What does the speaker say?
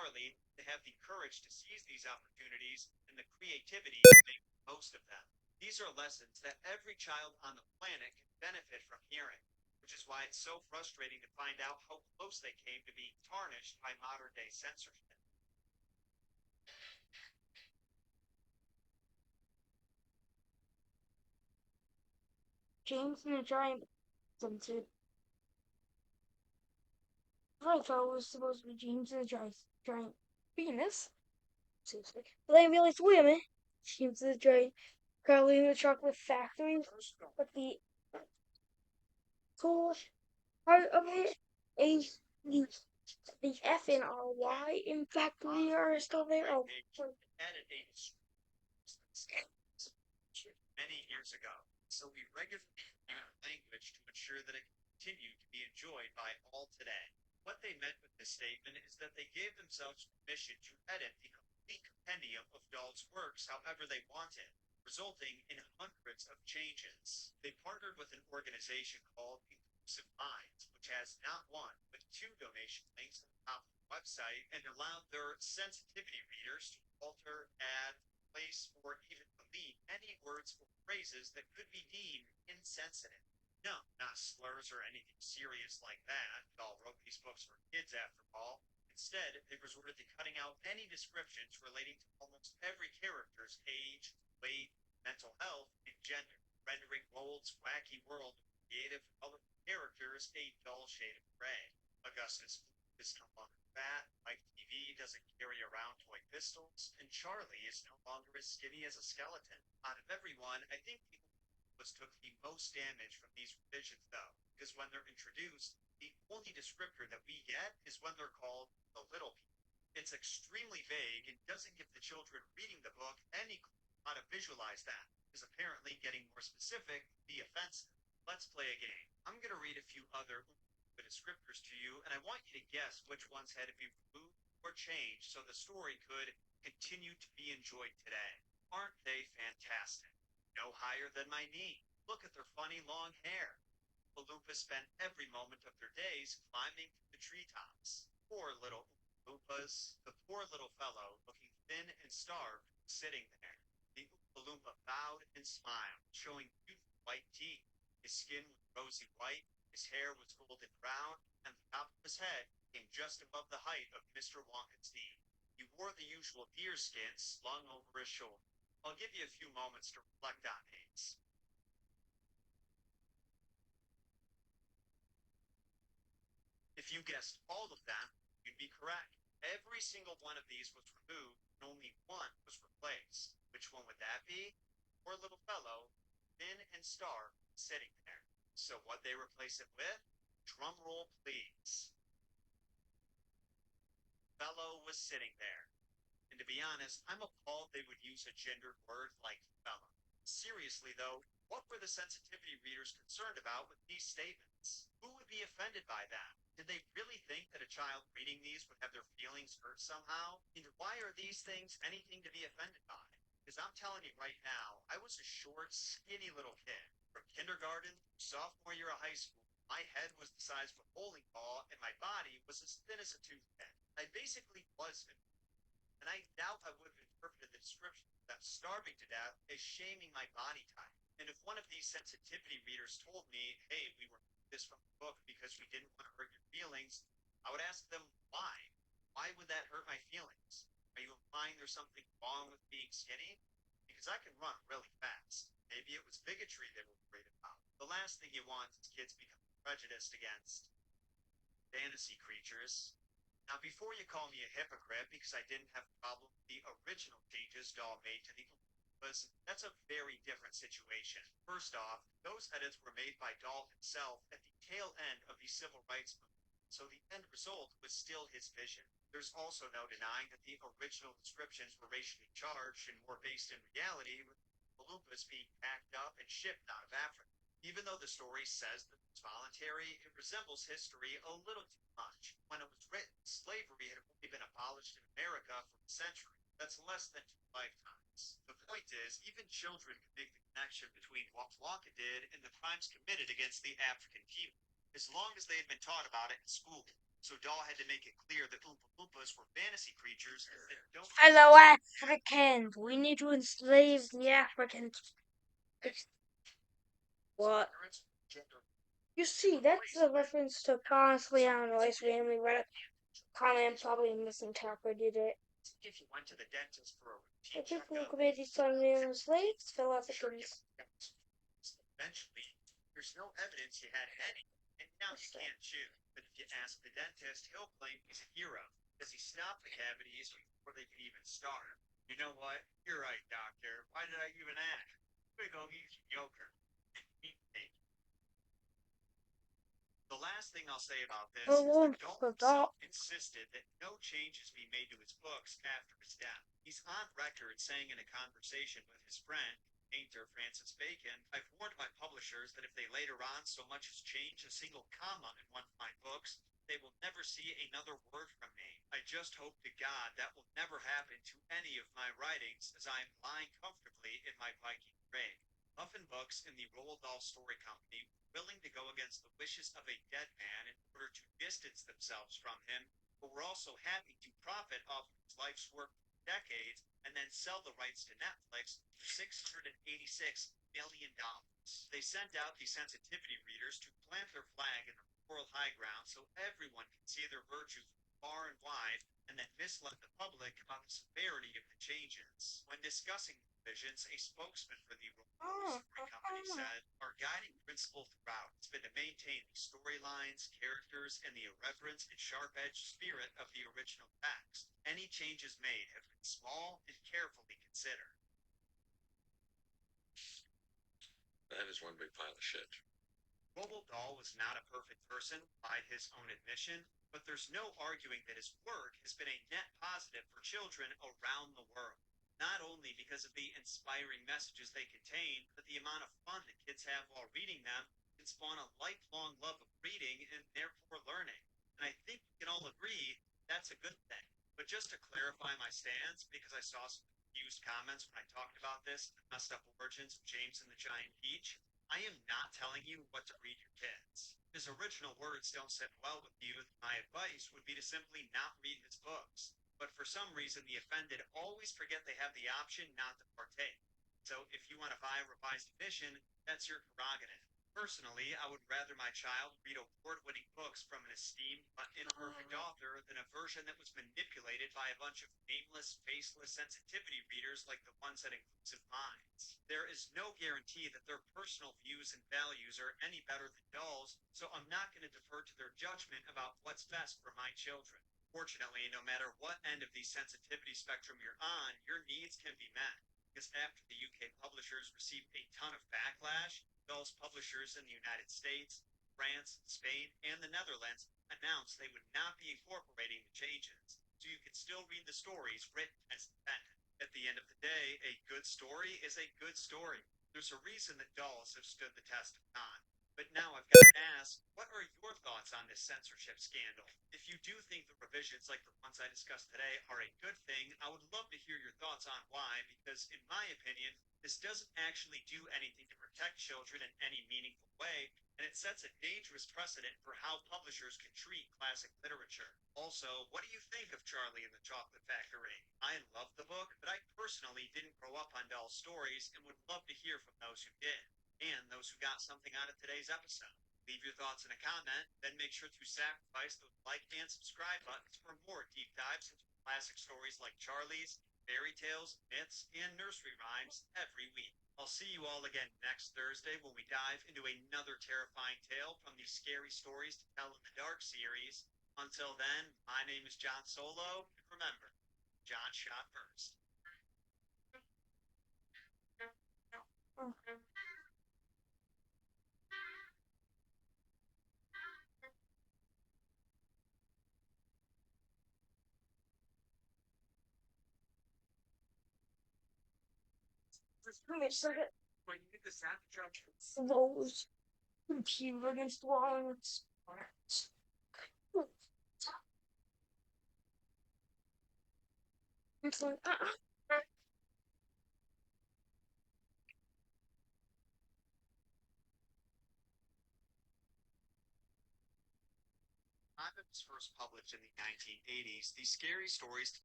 Charlie to have the courage to seize these opportunities and the creativity to make the most of them. These are lessons that every child on the planet can benefit from hearing, which is why it's so frustrating to find out how close they came to being tarnished by modern day censorship. James and the Giant censored. I thought it was supposed to be James and the giant penis. Seriously. But then I realized, wait a minute. James and the Giant Charlie in the Chocolate Factory. But cool part of it is the F and R Y in factory are still there. Oh, Added a many years ago, so we regularly use language to ensure that it can continue to be enjoyed by all today. What they meant with this statement is that they gave themselves permission to edit the complete compendium of Dahl's works however they wanted, resulting in hundreds of changes. They partnered with an organization called Inclusive Minds, which has not one, but two donation links at the top of the website and allowed their sensitivity readers to alter, add, place, or even delete any words or phrases that could be deemed insensitive. No, not slurs or anything serious like that. Dahl wrote these books for kids after all. Instead, they resorted to cutting out any descriptions relating to almost every character's age, weight, mental health, and gender, rendering Gold's wacky world of creative, colorful characters a dull shade of gray. Augustus is no longer fat, Mike TV doesn't carry around toy pistols, and Charlie is no longer as skinny as a skeleton. Out of everyone, I think the was took the most damage from these revisions, though, because when they're introduced, the only descriptor that we get is when they're called the little people. It's extremely vague and doesn't give the children reading the book any clue how to visualize that, because apparently getting more specific would be offensive. Let's play a game. I'm going to read a few other descriptors to you, and I want you to guess which ones had to be removed or changed so the story could continue to be enjoyed today. Aren't they fantastic? No higher than my knee. Look at their funny long hair. Oompa spent every moment of their days climbing the treetops. Poor little Oompas, the poor little fellow, looking thin and starved, sitting there. The Oompa bowed and smiled, showing beautiful white teeth. His skin was rosy white, his hair was golden brown, and the top of his head came just above the height of Mr. Wonka's knee. He wore the usual deer skin slung over his shoulder. I'll give you a few moments to reflect on these. If you guessed all of them, you'd be correct. Every single one of these was removed, and only one was replaced. Which one would that be? Poor little fellow, thin and starved, sitting there. So what they replace it with? Drum roll, please. Fellow was sitting there. And to be honest, I'm appalled they would use a gendered word like fellow. Seriously, though, what were the sensitivity readers concerned about with these statements? Who would be offended by that? Did they really think that a child reading these would have their feelings hurt somehow? And why are these things anything to be offended by? Because I'm telling you right now, I was a short, skinny little kid. From kindergarten to sophomore year of high school, my head was the size of a bowling ball and my body was as thin as a toothpick. I basically was, and I doubt I would have interpreted the description of them starving to death as shaming my body type. And if one of these sensitivity readers told me, hey, we were this from the book because we didn't want to hurt your feelings, I would ask them why. Why would that hurt my feelings? Are you implying there's something wrong with being skinny? Because I can run really fast. Maybe it was bigotry they were worried about. The last thing you want is kids becoming prejudiced against fantasy creatures. Now, before you call me a hypocrite because I didn't have a problem with the original changes Dahl made to the was that's a very different situation. First off, those edits were made by Dahl himself at the tail end of the civil rights movement, so the end result was still his vision. There's also no denying that the original descriptions were racially charged and more based in reality, with Olympus being packed up and shipped out of Africa. Even though the story says that it's voluntary, it resembles history a little too much. When it was written, slavery had only been abolished in America for a century. That's less than two lifetimes. The point is, even children can make the connection between what Wonka did and the crimes committed against the African people, as long as they had been taught about it in school. So Dahl had to make it clear that Oompa Loompas were fantasy creatures that don't Fellow Africans, we need to enslave the Africans. What? You see, that's a reference to Constantly on Rice Family Reddit comment probably misinterpreted it. if you went to the dentist for a routine I think checkup. committed some slaves, fellow Africans. Eventually, there's no evidence you had any, and now you can't chew. But if you ask the dentist, he'll claim he's a hero because he stopped the cavities before they could even start. You know what? You're right, doctor. Why did I even ask? Big old easy yogurt. The last thing I'll say about this is that Dalton himself insisted that no changes be made to his books after his death. He's on record saying in a conversation with his friend, painter Francis Bacon, I've warned my publishers that if they later on so much as change a single comma in one of my books, they will never see another word from me. I just hope to God that will never happen to any of my writings as I am lying comfortably in my Viking grave. Puffin Books and the Roald Dahl Story Company were willing to go against the wishes of a dead man in order to distance themselves from him, but were also happy to profit off of his life's work for decades and then sell the rights to Netflix for $686 million. They sent out the sensitivity readers to plant their flag in the moral high ground so everyone could see their virtues far and wide, and then misled the public about the severity of the changes. When discussing the revisions, a spokesman for the Roald Story Company said, our guiding principle throughout has been to maintain the storylines, characters, and the irreverence and sharp-edged spirit of the original text. Any changes made have been small and carefully considered. That is one big pile of shit. Roald Dahl was not a perfect person, by his own admission, but there's no arguing that his work has been a net positive for children around the world. Not only because of the inspiring messages they contain, but the amount of fun that kids have while reading them can spawn a lifelong love of reading and therefore learning. And I think we can all agree that's a good thing. But just to clarify my stance, because I saw some confused comments when I talked about this, the messed up origins of James and the Giant Peach, I am not telling you what to read your kids. If his original words don't sit well with you, my advice would be to simply not read his books. But for some reason, the offended always forget they have the option not to partake. So if you want to buy a revised edition, that's your prerogative. Personally, I would rather my child read award-winning books from an esteemed but imperfect author than a version that was manipulated by a bunch of nameless, faceless sensitivity readers like the ones at Inclusive Minds. There is no guarantee that their personal views and values are any better than Dahl's, so I'm not going to defer to their judgment about what's best for my children. Fortunately, no matter what end of the sensitivity spectrum you're on, your needs can be met. Because after the UK publishers received a ton of backlash, Dahl's publishers in the United States, France, Spain, and the Netherlands announced they would not be incorporating the changes, so you could still read the stories written as intended. At the end of the day, a good story is a good story. There's a reason that Dahls have stood the test of time. But now I've got to ask, what are your thoughts on this censorship scandal? If you do think the revisions like the ones I discussed today are a good thing, I would love to hear your thoughts on why, because in my opinion, this doesn't actually do anything to protect children in any meaningful way, and it sets a dangerous precedent for how publishers can treat classic literature. Also, what do you think of Charlie and the Chocolate Factory? I love the book, but I personally didn't grow up on Dahl's stories and would love to hear from those who did, and those who got something out of today's episode. Leave your thoughts in a comment, then make sure to sacrifice those like and subscribe buttons for more deep dives into classic stories like Charlie's, fairy tales, myths, and nursery rhymes every week. I'll see you all again next Thursday when we dive into another terrifying tale from the Scary Stories to Tell in the Dark series. Until then, my name is John Solo, and remember, John shot first. When you get the soundtrack, Those computer against the wall. It's like, I'm was first published in the 1980s, these scary stories